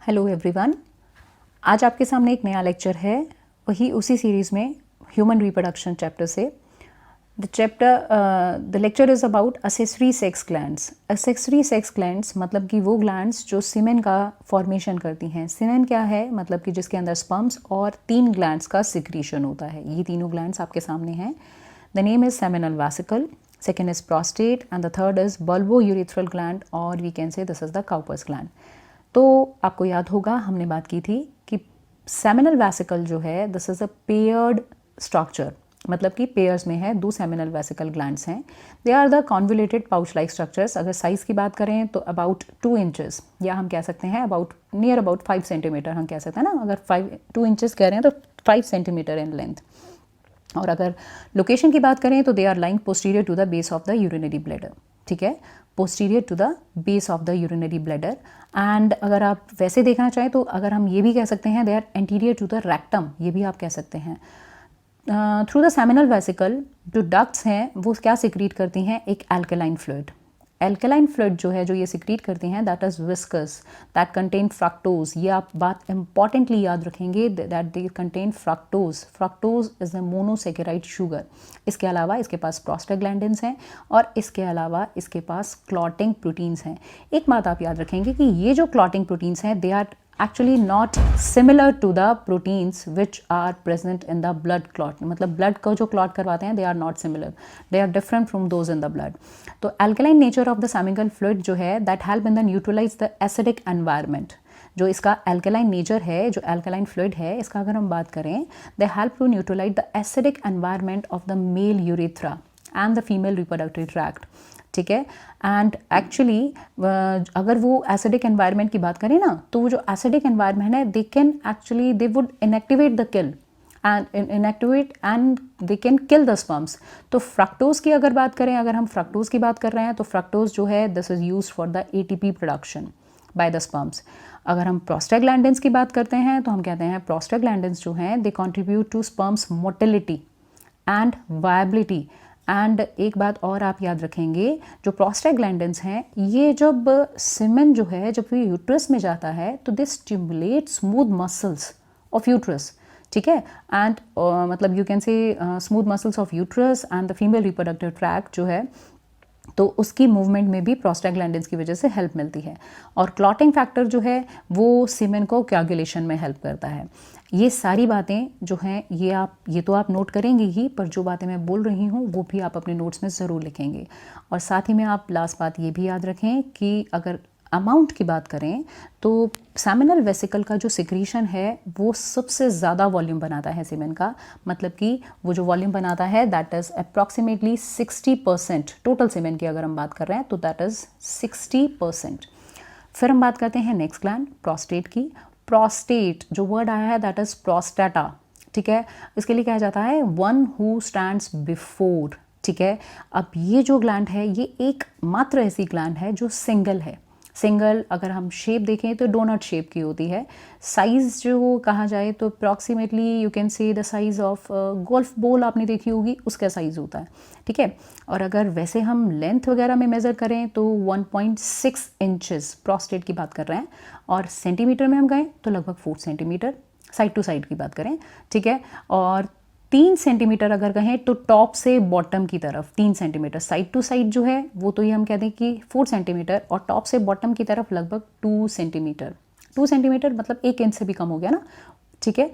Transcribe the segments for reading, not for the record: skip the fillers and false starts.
Hello everyone. आज आपके सामने एक नया लेक्चर है, वही उसी सीरीज़ में ह्यूमन रिप्रोडक्शन चैप्टर से। The lecture is about accessory sex glands. Accessory sex glands मतलब कि वो ग्लैंड्स जो सीमेन का फॉर्मेशन करती हैं। सीमेन क्या है? मतलब कि जिसके अंदर स्पर्म्स और 3 ग्लैंड्स का सिक्रीशन होता है। ये तीनों ग्लैंड्स आपके सामने हैं। The name is seminal vesicle, second is prostate and the third is bulbourethral gland और we can say this is the Cowper's gland। तो आपको याद होगा हमने बात की थी कि सेमिनल वेसिकल जो है this is a paired structure, मतलब कि पेयर्स में है, 2 सेमिनल वेसिकल ग्लैंड्स हैं। They are the convoluted pouch like structures. अगर साइज़ की बात करें तो अबाउट 2 इंचेस, या हम कह सकते हैं नियर अबाउट 5 सेंटीमीटर हम कह सकते हैं ना। अगर 2 इंचेस कह रहे हैं तो 5 सेंटीमीटर इन लेंथ। और अगर लोकेशन की बात करें तो they are lying posterior to the base of the urinary bladder. ठीक है, posterior to the base of the urinary bladder. And अगर आप वैसे देखना चाहें तो अगर हम ये भी कह सकते हैं they are anterior to the rectum, ये भी आप कह सकते हैं। थ्रू द सेमिनल वेसिकल जो डक्ट्स हैं वो क्या सिक्रीट करती हैं? एक एल्कलाइन फ्लूइड। एल्कलाइन फ्लूइड जो है, जो ये सिक्रीट करती हैं, that is viscous, that contain fructose. ये आप बात इंपॉर्टेंटली याद रखेंगे, that they contain fructose. Fructose is the monosaccharide sugar. इसके अलावा इसके पास प्रोस्टाग्लैंडिन्स हैं और इसके अलावा इसके पास क्लॉटिंग प्रोटीन्स हैं। एक बात आप याद रखेंगे कि ये जो क्लॉटिंग प्रोटीन्स हैं they are actually not similar to the proteins which are present in the blood clot। मतलब blood का जो clot करवाते हैं they are not similar, they are different from those in the blood। तो alkaline nature of the seminal fluid जो है that help in the neutralize the acidic environment। जो इसका alkaline nature है, जो alkaline fluid है, इसका अगर हम बात करें they help to neutralize the acidic environment of the male urethra and the female reproductive tract। ठीक है, एंड एक्चुअली अगर वो एसिडिक एनवायरनमेंट की बात करें ना, तो वो जो एसिडिक एनवायरनमेंट है they can actually they would inactivate the kill and they can kill the sperms. तो फ्रक्टोज की अगर बात करें, अगर हम फ्रक्टोज की बात कर रहे हैं तो फ्रक्टोज जो है this is used for the ATP production by the sperms. अगर हम प्रोस्टाग्लैंडिन्स की बात करते हैं तो हम कहते हैं प्रोस्टाग्लैंडिन्स जो हैं they contribute to sperms motility and viability. And एक बात और आप याद रखेंगे, जो प्रोस्टाग्लैंडिन्स हैं ये जब सीमेन जो है जब ये यूट्रस में जाता है तो दे stimulate smooth muscles of uterus. ठीक है, एंड मतलब you can say smooth muscles of uterus and the female reproductive tract जो है, तो उसकी मूवमेंट में भी प्रोस्टाग्लैंडिन्स की वजह से हेल्प मिलती है। और क्लॉटिंग फैक्टर जो है वो सीमेन को कोआगुलेशन में हेल्प करता है। ये सारी बातें जो हैं ये तो आप नोट करेंगे ही, पर जो बातें मैं बोल रही हूँ वो भी आप अपने नोट्स में ज़रूर लिखेंगे। और साथ ही में आप लास्ट बात ये भी याद रखें कि अगर अमाउंट की बात करें तो सेमिनल वेसिकल का जो सिक्रीशन है वो सबसे ज़्यादा वॉल्यूम बनाता है सीमेन का। मतलब कि वो जो वॉल्यूम बनाता है दैट इज़ अप्रॉक्सीमेटली 60%। टोटल सीमेन की अगर हम बात कर रहे हैं तो दैट इज़ 60%। फिर हम बात करते हैं नेक्स्ट ग्लैंड प्रोस्टेट की। प्रोस्टेट जो वर्ड आया है दैट इज़ प्रोस्टाटा। ठीक है, इसके लिए कहा जाता है वन हु स्टैंड्स बिफोर। ठीक है, अब ये जो ग्लैंड है ये एक मात्र ऐसी ग्लैंड है जो सिंगल है। सिंगल अगर हम शेप देखें तो डोनट शेप की होती है। साइज़ जो कहा जाए तो approximately you can say the size of golf ball आपने देखी होगी, उसका साइज़ होता है। ठीक है, और अगर वैसे हम लेंथ वगैरह में मेज़र करें तो 1.6 इंचेस प्रोस्टेट की बात कर रहे हैं, और सेंटीमीटर में हम गए तो लगभग 4 सेंटीमीटर साइड टू साइड की बात करें। ठीक है, और 3 सेंटीमीटर अगर कहें तो टॉप से बॉटम की तरफ 3 सेंटीमीटर, साइड टू साइड जो है वो तो ये हम कहते हैं कि 4 सेंटीमीटर, और टॉप से बॉटम की तरफ लगभग 2 सेंटीमीटर। 2 सेंटीमीटर मतलब 1 इंच से भी कम हो गया ना। ठीक है,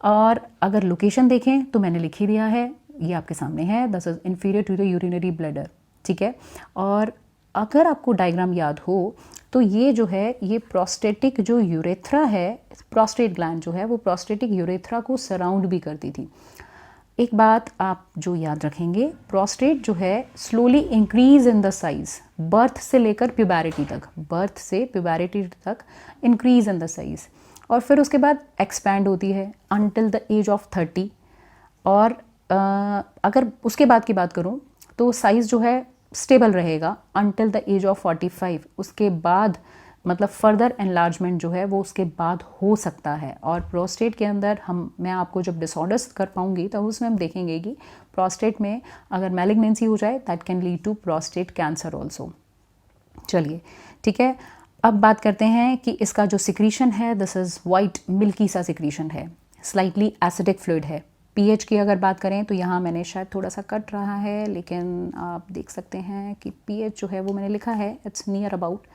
और अगर लोकेशन देखें तो मैंने लिख ही दिया है, ये आपके सामने है, this is inferior to the urinary bladder. ठीक है, और अगर आपको डायग्राम याद हो तो ये जो है ये प्रोस्टेटिक जो यूरेथ्रा है, प्रोस्टेट ग्लैंड जो है वो प्रोस्टेटिक यूरेथ्रा को सराउंड भी करती थी। एक बात आप जो याद रखेंगे, प्रोस्टेट जो है slowly increase in the size birth से लेकर प्यूबैरिटी तक, बर्थ से प्यूबैरिटी तक इंक्रीज इन द साइज, और फिर उसके बाद एक्सपैंड होती है अनटिल द एज ऑफ 30। और अगर उसके बाद की बात करूं तो साइज़ जो है स्टेबल रहेगा अनटिल द एज ऑफ 45। उसके बाद मतलब फर्दर एनलार्जमेंट जो है वो उसके बाद हो सकता है। और प्रोस्टेट के अंदर मैं आपको जब डिसऑर्डर्स कर पाऊंगी तो उसमें हम देखेंगे कि प्रोस्टेट में अगर मैलिग्नेंसी हो जाए that can lead to prostate cancer also. चलिए ठीक है, अब बात करते हैं कि इसका जो सिक्रीशन है, दिस इज़ वाइट मिल्की सा सिक्रीशन है, स्लाइटली एसिडिक फ्लूइड है। पीएच की अगर बात करें तो यहाँ मैंने शायद थोड़ा सा कट रहा है, लेकिन आप देख सकते हैं कि पीएच जो है वो मैंने लिखा है it's near about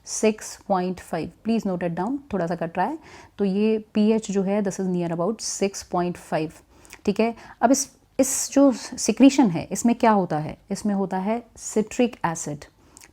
6.5, please note it down, थोड़ा सा कट रहा है, तो ये पीएच जो है दिस इज़ नियर अबाउट 6.5, ठीक है। अब इस जो सिक्रीशन है इसमें क्या होता है, इसमें होता है सिट्रिक एसिड,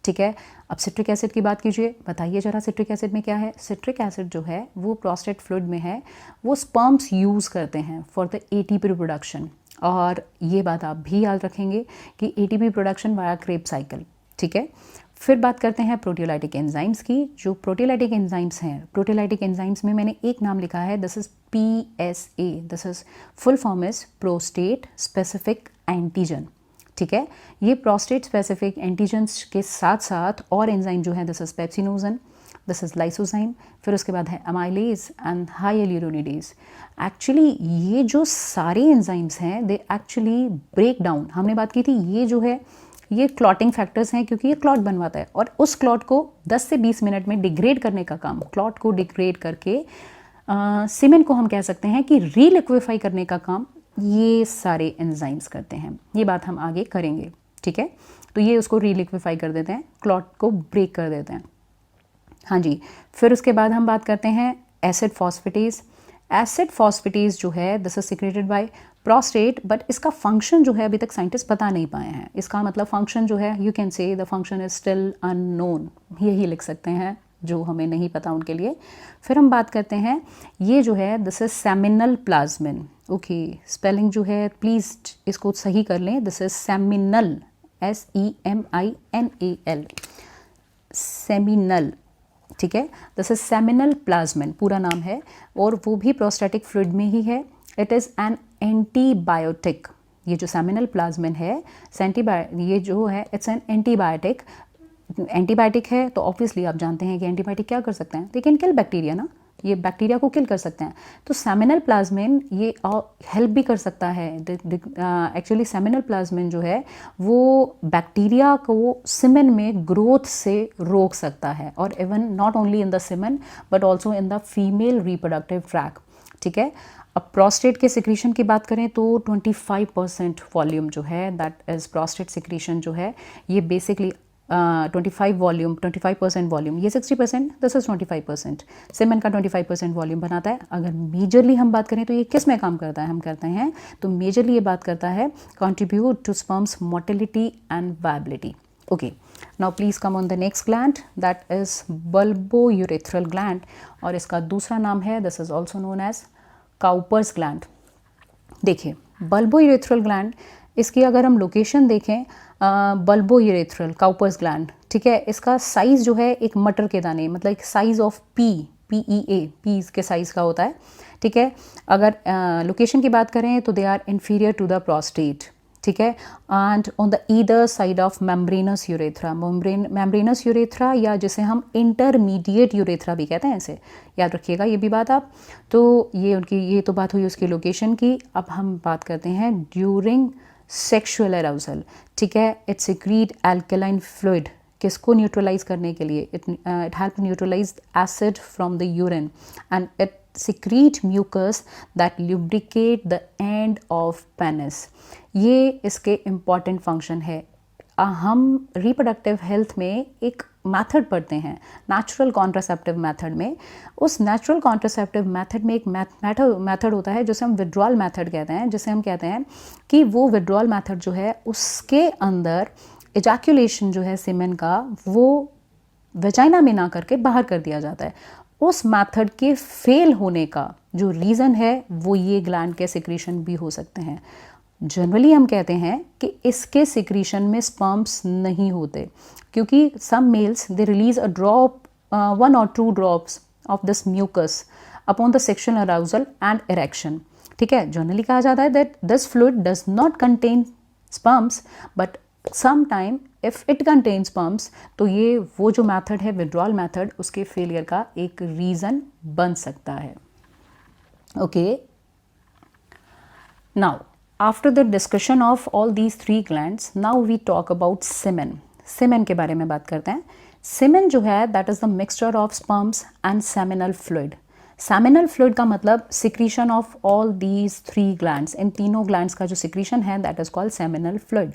ठीक है। अब सिट्रिक एसिड की बात कीजिए, बताइए जरा सिट्रिक एसिड में क्या है। सिट्रिक एसिड जो है वो प्रोस्टेट फ्लूइड में है, वो स्पर्म्स यूज़ करते हैं फॉर द एटीपी प्रोडक्शन, और ये बात आप भी याद रखेंगे कि ATP production via Krebs cycle, ठीक है। फिर बात करते हैं प्रोटियोलाइटिक एंजाइम्स की। जो प्रोटियोलाइटिक एंजाइम्स हैं, प्रोटियोलाइटिक एंजाइम्स में मैंने एक नाम लिखा है, this is PSA, this is full form is prostate specific antigen, ठीक है। ये प्रोस्टेट स्पेसिफिक एंटीजन्स के साथ साथ और एंजाइम जो है, this is pepsinogen, this is lysozyme, फिर उसके बाद है अमाइलेज एंड हाइल्यूरोनिडेज। एक्चुअली ये जो सारे एंजाइम्स हैं दे एक्चुअली ब्रेक डाउन, हमने बात की थी, ये जो है ये क्लॉटिंग फैक्टर्स हैं क्योंकि ये क्लॉट बनवाता है, और उस क्लॉट को 10 से 20 मिनट में डिग्रेड करने का काम, क्लॉट को डिग्रेड करके सीमेंट को हम कह सकते हैं कि रीलिक्विफाई करने का काम ये सारे एंजाइम्स करते हैं। ये बात हम आगे करेंगे, ठीक है। तो ये उसको रीलिक्विफाई कर देते हैं, क्लॉट को ब्रेक कर देते हैं, हाँ जी। फिर उसके बाद हम बात करते हैं एसिड फॉस्फेटेज। एसिड फॉस्फेटेज जो है this is secreted by prostate, but इसका फंक्शन जो है अभी तक साइंटिस्ट बता नहीं पाए हैं। इसका मतलब फंक्शन जो है, you can say the function is still unknown, यही लिख सकते हैं जो हमें नहीं पता उनके लिए। फिर हम बात करते हैं ये जो है this is seminal plasmin, okay, spelling जो है प्लीज़ इसको सही कर लें, this is seminal, SEMINAL, seminal, ठीक है। दिस इज सेमिनल प्लाज्मिन पूरा नाम है, और वो भी प्रोस्टेटिक फ्लूइड में ही है। इट इज़ एन एंटीबायोटिक, ये जो सेमिनल प्लाज्मिन है, ये जो है इट्स एन एंटीबायोटिक। एंटीबायोटिक है तो ऑब्वियसली आप जानते हैं कि एंटीबायोटिक क्या कर सकते हैं, दे कैन किल बैक्टीरिया ना, ये बैक्टीरिया को किल कर सकते हैं। तो सेमिनल प्लाज्मिन ये हेल्प भी कर सकता है। एक्चुअली सेमिनल प्लाज्मिन जो है वो बैक्टीरिया को सीमेन में ग्रोथ से रोक सकता है, और even not only in the semen but also in the female reproductive tract, ठीक है। अब प्रोस्टेट के सिक्रीशन की बात करें तो 25% वॉल्यूम जो है दैट इज़ प्रोस्टेट सिक्रीशन जो है, ये बेसिकली 25% वॉल्यूम, ये 60%, दिस इज 25%, सीमेन का 25% वॉल्यूम बनाता है। अगर मेजरली हम बात करें तो ये किस में काम करता है, हम करते हैं तो मेजरली ये बात करता है contribute to sperms motility and viability, okay. Now please come on the next gland, that is bulbourethral gland, और इसका दूसरा नाम है this is also known as Cowper's gland. देखिए बल्बोयूरेथ्रल ग्लैंड, इसकी अगर हम लोकेशन देखें, बल्बोयूरेथ्रल काउपर्स ग्लैंड, ठीक है, इसका साइज़ जो है एक मटर के दाने, मतलब एक साइज़ ऑफ पी के साइज़ का होता है, ठीक है। अगर लोकेशन की बात करें तो they are inferior to the prostate, ठीक है, and on the either side of membranous urethra, membranous urethra, या जिसे हम इंटरमीडिएट यूरेथ्रा भी कहते हैं, इसे याद रखिएगा ये भी बात आप। तो ये तो बात हुई उसकी लोकेशन की। अब हम बात करते हैं ड्यूरिंग सेक्शुअल अराउजल, ठीक है। इट सिक्रीट एल्कलाइन फ्लूइड, किसको न्यूट्रलाइज करने के लिए, it help neutralize acid from the urine, and it secrete mucus that lubricate the end of penis। ये इसके important function है। हम रिप्रोडक्टिव हेल्थ में एक मेथड पढ़ते हैं नेचुरल कॉन्ट्रासेप्टिव मेथड में। उस नेचुरल कॉन्ट्रासेप्टिव मेथड में एक मेथड होता है जिसे हम विड्रॉल मेथड कहते हैं, जिसे हम कहते हैं कि वो विड्रॉल मेथड जो है उसके अंदर एजैक्यूलेशन जो है सीमेन का, वो वेजाइना में ना करके बाहर कर दिया जाता है। उस मेथड के फेल होने का जो रीज़न है वो ये ग्लैंड के सिक्रीशन भी हो सकते हैं। जनरली हम कहते हैं कि इसके सिक्रीशन में स्पर्म्स नहीं होते, क्योंकि some males they release a drop 1 or 2 drops of this mucus upon the sexual arousal and erection, ठीक है। जनरली कहा जाता है that this fluid does not contain sperms, but sometime if it contains sperms, तो ये वो जो method है विड्रॉल मेथड, उसके फेलियर का एक रीज़न बन सकता है, okay. Now after the discussion of all these 3 glands, now we talk about semen. Semen के बारे में बात करते हैं। सीमेन जो है that is the mixture of sperms and seminal fluid. Seminal fluid का मतलब secretion of all these 3 glands, इन तीनों ग्लैंड्स का जो सिक्रीशन है that is called seminal fluid.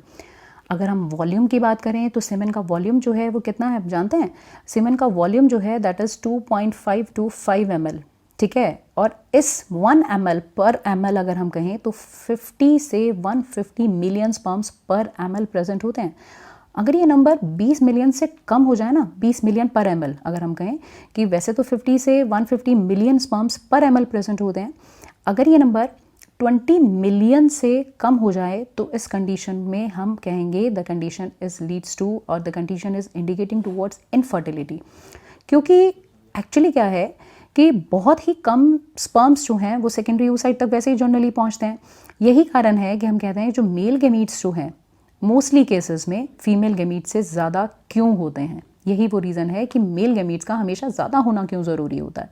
अगर हम वॉल्यूम की बात करें तो सीमेन का वॉल्यूम जो है वो कितना है जानते हैं? सीमेन का वॉल्यूम जो है दैट इज़ 2.5 to 5 ml, ठीक है। और इस 1 ml पर ml अगर हम कहें तो 50 से 150 मिलियन स्पर्म्स पर ml प्रेजेंट होते हैं। अगर ये नंबर 20 मिलियन से कम हो जाए ना, 20 मिलियन पर ml, अगर हम कहें कि वैसे तो 50 से 150 मिलियन स्पर्म्स पर ml प्रेजेंट होते हैं, अगर ये नंबर 20 मिलियन से कम हो जाए तो इस कंडीशन में हम कहेंगे the condition is leads to और the condition is indicating towards infertility. क्योंकि एक्चुअली क्या है कि बहुत ही कम स्पर्म्स जो हैं वो सेकेंडरी oocyte तक वैसे ही जनरली पहुंचते हैं। यही कारण है कि हम कहते हैं जो मेल गेमीट्स जो हैं मोस्टली केसेस में फीमेल गेमीट्स से ज़्यादा क्यों होते हैं। यही वो रीज़न है कि मेल गेमीट्स का हमेशा ज़्यादा होना क्यों ज़रूरी होता है।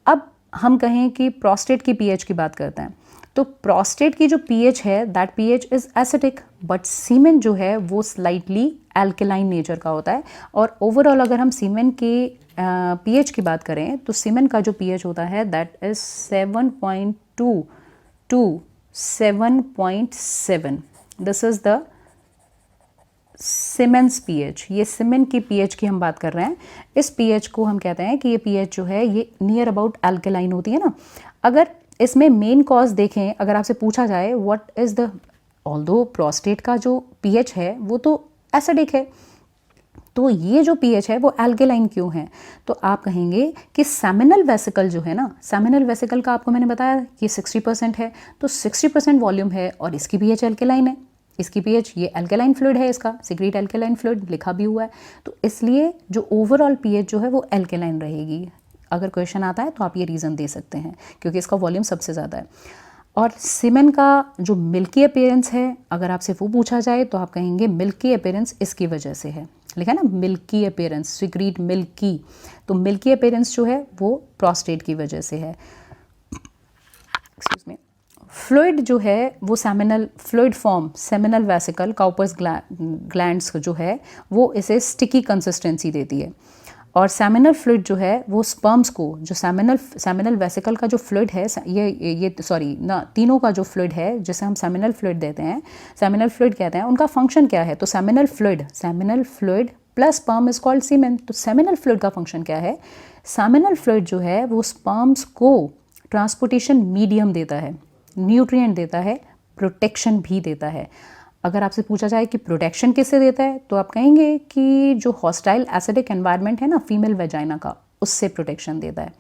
अब हम कहें कि प्रोस्टेट की पीएच की बात करते हैं तो प्रोस्टेट की जो पीएच है that pH is acidic, but semen जो है वो स्लाइटली एल्केलाइन नेचर का होता है। और ओवरऑल अगर हम सीमेन के पीएच की बात करें तो सीमेन का जो पीएच होता है that is 7.2 to 7.7। This is the siemens pH. ये सीमेन की पीएच की हम बात कर रहे हैं। इस पीएच को हम कहते हैं कि ये पीएच जो है ये नियर अबाउट एल्केलाइन होती है ना। अगर इसमें मेन कॉज देखें, अगर आपसे पूछा जाए what is the, although prostate का जो पीएच है वो तो एसिडिक है, तो ये जो पीएच है वो एल्केलाइन क्यों है? तो आप कहेंगे कि सेमिनल वेसिकल जो है ना, सेमिनल वेसिकल का आपको मैंने बताया कि 60% है, तो 60% वॉल्यूम है और इसकी पीएच एल्केलाइन है। इसकी पीएच, ये एल्केलाइन फ्लूइड है, इसका सीक्रेट एल्केलाइन फ्लूइड लिखा भी हुआ है, तो इसलिए जो ओवरऑल पीएच जो है वो एल्केलाइन रहेगी। अगर क्वेश्चन आता है तो आप ये रीज़न दे सकते हैं क्योंकि इसका वॉल्यूम सबसे ज़्यादा है। और सीमेन का जो मिल्की अपीयरेंस है, अगर आपसे वो पूछा जाए तो आप कहेंगे मिल्की अपीयरेंस इसकी वजह से है। लिखा है ना मिल्की अपीयरेंस, सीक्रेट मिल्की, तो मिल्की अपीयरेंस जो है वो प्रोस्टेट की वजह से है। Excuse me. फ्लूइड जो है वो seminal fluid form, seminal vesicle, Cowper's glands जो है वो इसे स्टिकी कंसिस्टेंसी देती है। और सेमिनल फ्लूइड जो है वो स्पर्म्स को, जो सेमिनल वेसिकल का जो फ्लूइड है, ये सॉरी ना, तीनों का जो फ्लूइड है जिसे हम सेमिनल फ्लूइड देते हैं, सेमिनल फ्लूइड कहते हैं, उनका फंक्शन क्या है? तो seminal fluid plus sperm is called semen. तो सेमिनल फ्लूइड का फंक्शन क्या है? सेमिनल फ्लूइड जो है वो स्पर्म्स को ट्रांसपोर्टेशन मीडियम देता है, न्यूट्रिएंट देता है, प्रोटेक्शन भी देता है। अगर आपसे पूछा जाए कि प्रोटेक्शन किससे देता है तो आप कहेंगे कि जो हॉस्टाइल एसिडिक एनवायरनमेंट है ना फीमेल वेजाइना का, उससे प्रोटेक्शन देता है।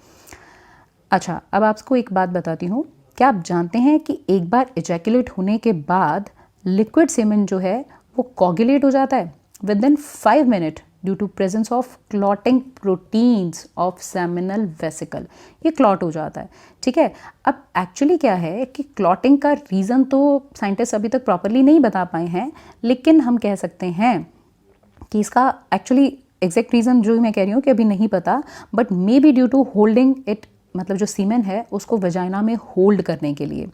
अच्छा, अब आपको एक बात बताती हूँ, क्या आप जानते हैं कि एक बार इजैकुलेट होने के बाद लिक्विड सीमेन जो है वो कोगुलेट हो जाता है within 5 minute due to presence of clotting proteins of seminal vesicle. ये क्लॉट हो जाता है, ठीक है। अब एक्चुअली क्या है कि क्लॉटिंग का रीज़न तो साइंटिस्ट अभी तक प्रॉपरली नहीं बता पाए हैं, लेकिन हम कह सकते हैं कि इसका एक्चुअली एग्जैक्ट रीज़न जो मैं कह रही हूँ कि अभी नहीं पता, but maybe due to holding it, मतलब जो सीमेन है उसको वेजाइना में होल्ड करने के लिए।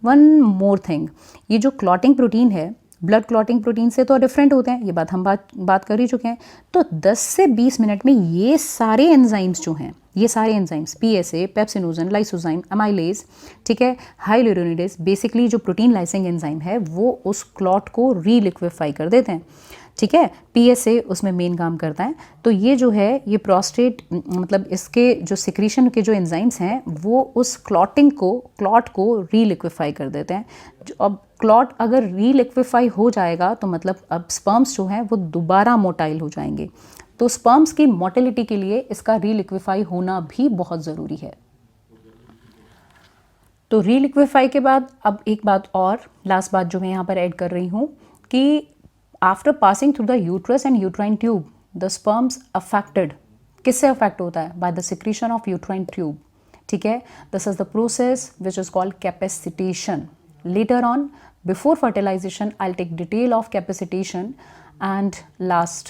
वन मोर थिंग, ये जो क्लॉटिंग प्रोटीन है ब्लड क्लॉटिंग प्रोटीन से तो डिफरेंट होते हैं, ये बात हम बात कर ही चुके हैं। तो 10 से 20 मिनट में ये सारे एंजाइम्स जो हैं, ये सारे enzymes PSA, pepsinogen, lysozyme, amylase, ठीक है, हाइल्यूरोनिडेज, बेसिकली जो प्रोटीन लाइसिंग एंजाइम है वो उस क्लॉट को रीलिक्विफाई कर देते हैं, ठीक है। पीएसए उसमें मेन काम करता है। तो ये जो है ये प्रोस्टेट, मतलब इसके जो सिक्रीशन के जो एंजाइम्स हैं वो उस क्लॉट को रीलिक्विफाई कर देते हैं। अब क्लॉट अगर रीलिक्विफाई हो जाएगा तो मतलब अब स्पर्म्स जो हैं वो दोबारा मोटाइल हो जाएंगे। तो स्पर्म्स की मोटिलिटी के लिए इसका रीलिक्विफाई होना भी बहुत ज़रूरी है। तो रीलिक्विफाई के बाद अब एक बात और, लास्ट बात जो मैं यहाँ पर ऐड कर रही हूँ कि after passing through the uterus and uterine tube the sperms affected, किससे अफेक्ट होता है? By the secretion of uterine tube, ठीक है। This is the process which is called capacitation. Later on, before fertilization, I'll take detail of capacitation. And last,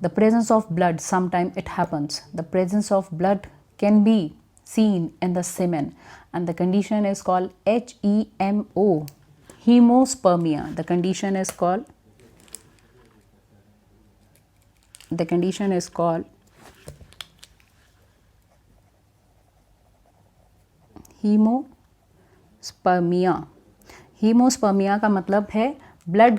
the presence of blood, sometime it happens. The presence of blood can be seen in the semen and the condition is called HEMO, hemospermia. The condition is called the condition is called haemospermia. Haemospermia का मतलब है blood,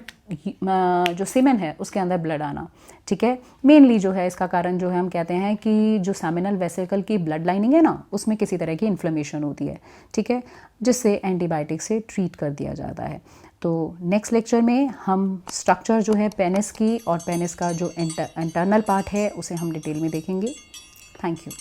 जो सीमेन है उसके अंदर blood आना, ठीक है। मेनली जो है इसका कारण जो है हम कहते हैं कि जो सेमिनल वेसिकल की ब्लड लाइनिंग है ना उसमें किसी तरह की इन्फ्लेमेशन होती है, ठीक है, जिससे एंटीबायोटिक से ट्रीट कर दिया जाता है। तो नेक्स्ट लेक्चर में हम स्ट्रक्चर जो है पेनिस की और पेनिस का जो इंटरनल पार्ट है उसे हम डिटेल में देखेंगे। Thank you.